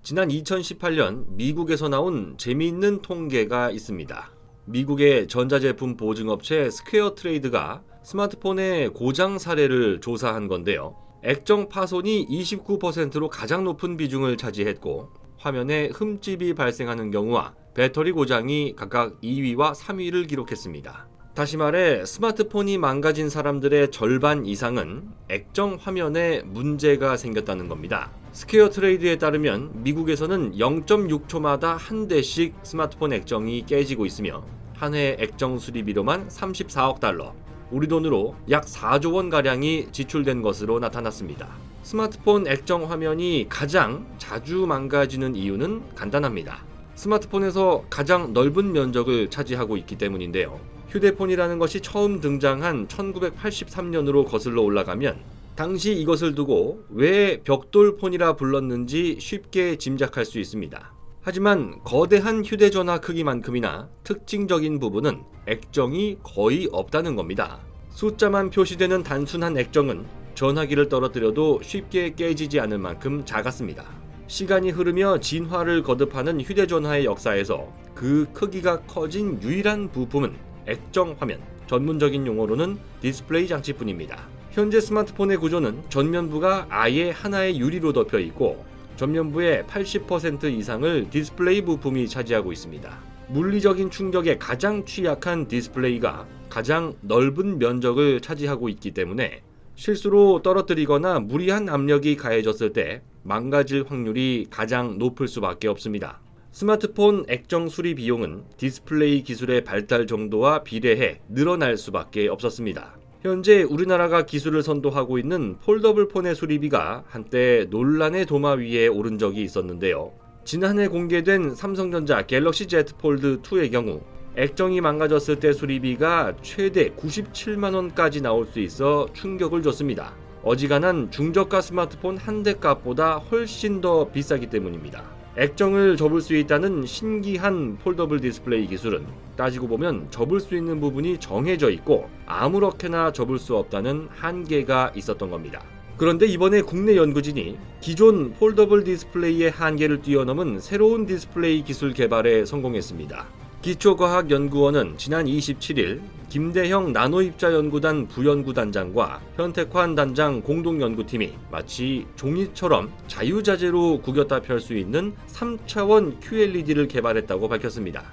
지난 2018년 미국에서 나온 재미있는 통계가 있습니다. 미국의 전자제품 보증업체 스퀘어 트레이드가 스마트폰의 고장 사례를 조사한 건데요. 액정 파손이 29%로 가장 높은 비중을 차지했고, 화면에 흠집이 발생하는 경우와 배터리 고장이 각각 2위와 3위를 기록했습니다. 다시 말해 스마트폰이 망가진 사람들의 절반 이상은 액정 화면에 문제가 생겼다는 겁니다. 스퀘어 트레이드에 따르면 미국에서는 0.6초마다 한 대씩 스마트폰 액정이 깨지고 있으며 한 해 액정 수리비로만 34억 달러, 우리 돈으로 약 4조 원 가량이 지출된 것으로 나타났습니다. 스마트폰 액정 화면이 가장 자주 망가지는 이유는 간단합니다. 스마트폰에서 가장 넓은 면적을 차지하고 있기 때문인데요. 휴대폰이라는 것이 처음 등장한 1983년으로 거슬러 올라가면 당시 이것을 두고 왜 벽돌폰이라 불렀는지 쉽게 짐작할 수 있습니다. 하지만 거대한 휴대전화 크기만큼이나 특징적인 부분은 액정이 거의 없다는 겁니다. 숫자만 표시되는 단순한 액정은 전화기를 떨어뜨려도 쉽게 깨지지 않을 만큼 작았습니다. 시간이 흐르며 진화를 거듭하는 휴대전화의 역사에서 그 크기가 커진 유일한 부품은 액정 화면, 전문적인 용어로는 디스플레이 장치뿐입니다. 현재 스마트폰의 구조는 전면부가 아예 하나의 유리로 덮여 있고 전면부의 80% 이상을 디스플레이 부품이 차지하고 있습니다. 물리적인 충격에 가장 취약한 디스플레이가 가장 넓은 면적을 차지하고 있기 때문에 실수로 떨어뜨리거나 무리한 압력이 가해졌을 때 망가질 확률이 가장 높을 수밖에 없습니다. 스마트폰 액정 수리 비용은 디스플레이 기술의 발달 정도와 비례해 늘어날 수밖에 없었습니다. 현재 우리나라가 기술을 선도하고 있는 폴더블 폰의 수리비가 한때 논란의 도마 위에 오른 적이 있었는데요. 지난해 공개된 삼성전자 갤럭시 Z 폴드 2의 경우 액정이 망가졌을 때 수리비가 최대 97만원까지 나올 수 있어 충격을 줬습니다. 어지간한 중저가 스마트폰 한 대 값보다 훨씬 더 비싸기 때문입니다. 액정을 접을 수 있다는 신기한 폴더블 디스플레이 기술은 따지고 보면 접을 수 있는 부분이 정해져 있고 아무렇게나 접을 수 없다는 한계가 있었던 겁니다. 그런데 이번에 국내 연구진이 기존 폴더블 디스플레이의 한계를 뛰어넘은 새로운 디스플레이 기술 개발에 성공했습니다. 기초과학연구원은 지난 27일 김대형 나노입자연구단 부연구단장과 현택환 단장 공동연구팀이 마치 종이처럼 자유자재로 구겼다 펼 수 있는 3차원 QLED를 개발했다고 밝혔습니다.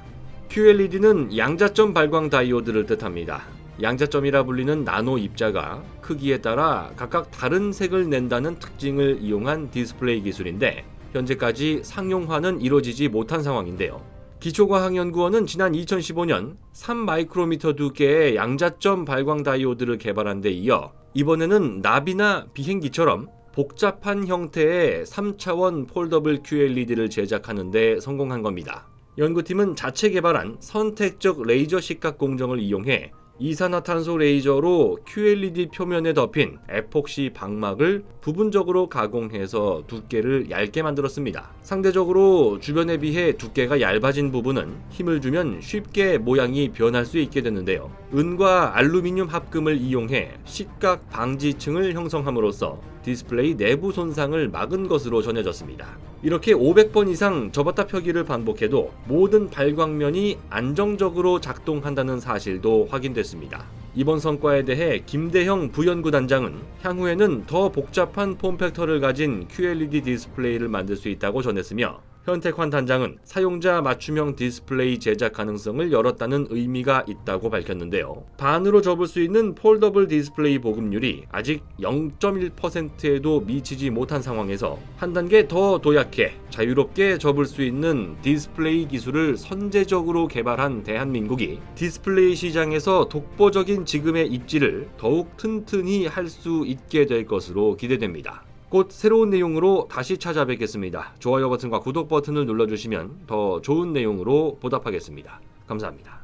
QLED는 양자점 발광 다이오드를 뜻합니다. 양자점이라 불리는 나노 입자가 크기에 따라 각각 다른 색을 낸다는 특징을 이용한 디스플레이 기술인데 현재까지 상용화는 이루어지지 못한 상황인데요. 기초과학연구원은 지난 2015년 3마이크로미터 두께의 양자점 발광 다이오드를 개발한 데 이어 이번에는 나비나 비행기처럼 복잡한 형태의 3차원 폴더블 QLED를 제작하는 데 성공한 겁니다. 연구팀은 자체 개발한 선택적 레이저 식각 공정을 이용해 이산화탄소 레이저로 QLED 표면에 덮인 에폭시 방막을 부분적으로 가공해서 두께를 얇게 만들었습니다. 상대적으로 주변에 비해 두께가 얇아진 부분은 힘을 주면 쉽게 모양이 변할 수 있게 되는데요. 은과 알루미늄 합금을 이용해 식각 방지층을 형성함으로써 디스플레이 내부 손상을 막은 것으로 전해졌습니다. 이렇게 500번 이상 접었다 펴기를 반복해도 모든 발광면이 안정적으로 작동한다는 사실도 확인됐습니다. 이번 성과에 대해 김대형 부연구단장은 향후에는 더 복잡한 폼팩터를 가진 QLED 디스플레이를 만들 수 있다고 전했으며 현택환 단장은 사용자 맞춤형 디스플레이 제작 가능성을 열었다는 의미가 있다고 밝혔는데요. 반으로 접을 수 있는 폴더블 디스플레이 보급률이 아직 0.1%에도 미치지 못한 상황에서 한 단계 더 도약해 자유롭게 접을 수 있는 디스플레이 기술을 선제적으로 개발한 대한민국이 디스플레이 시장에서 독보적인 지금의 입지를 더욱 튼튼히 할 수 있게 될 것으로 기대됩니다. 곧 새로운 내용으로 다시 찾아뵙겠습니다. 좋아요 버튼과 구독 버튼을 눌러주시면 더 좋은 내용으로 보답하겠습니다. 감사합니다.